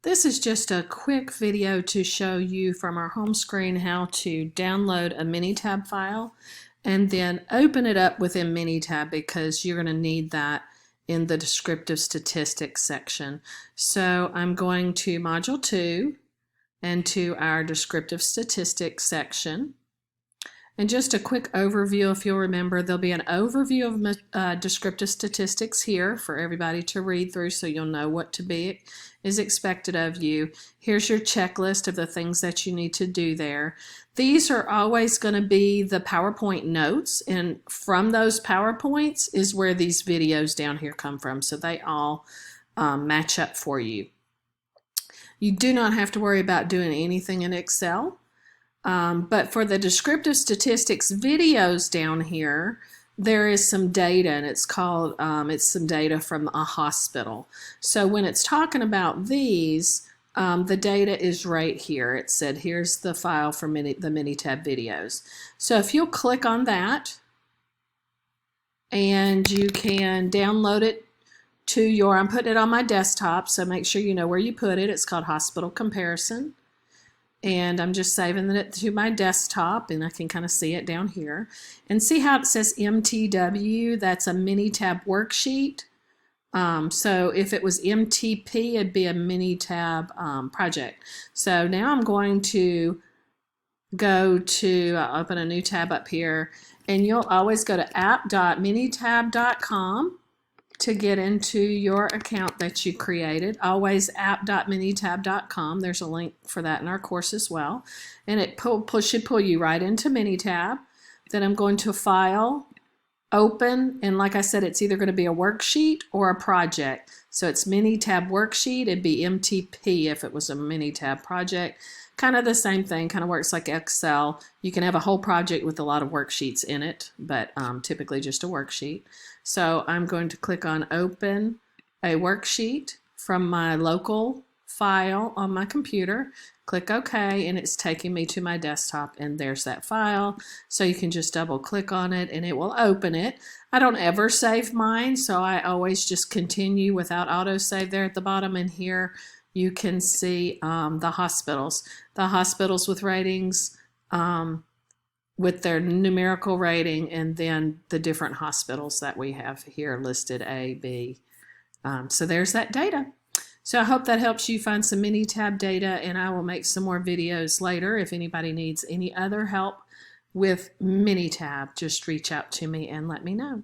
This is just a quick video to show you from our home screen how to download a minitab file and then open it up within minitab, because you're going to need that in the descriptive statistics section. So I'm going to Module 2 and to our descriptive statistics section. And just a quick overview, if you'll remember, there'll be an overview of descriptive statistics here for everybody to read through, so you'll know what is expected of you. Here's your checklist of the things that you need to do there. These are always going to be the PowerPoint notes, and from those PowerPoints is where these videos down here come from, so they all match up for you. You do not have to worry about doing anything in Excel. But for the descriptive statistics videos down here, there is some data, and it's called, it's some data from a hospital. So when it's talking about these, the data is right here. It said, here's the file for the minitab videos. So if you'll click on that, and you can download it to your, I'm putting it on my desktop, so make sure you know where you put it. It's called Hospital Comparison. And I'm just saving it to my desktop, and I can kind of see it down here. And see how it says MTW? That's a minitab worksheet. So if it was MTP, it'd be a minitab project. So now I'm going to go to, I'll open a new tab up here, and you'll always go to app.minitab.com to get into your account that you created. Always app.minitab.com. There's a link for that in our course as well. And it should pull you right into Minitab. Then I'm going to File, Open, and like I said, it's either going to be a worksheet or a project. So it's Minitab Worksheet. It'd be MTP if it was a Minitab project. Kind of the same thing, kind of works like Excel. You can have a whole project with a lot of worksheets in it, but typically just a worksheet. So I'm going to click on Open a Worksheet from my local file on my computer. Click OK, and it's taking me to my desktop, and there's that file. So you can just double click on it and it will open it. I don't ever save mine, so I always just continue without autosave there at the bottom. And here you can see the hospitals with ratings, with their numerical rating, and then the different hospitals that we have here listed, A, B. So there's that data. So I hope that helps you find some minitab data, and I will make some more videos later. If anybody needs any other help with minitab, just reach out to me and let me know.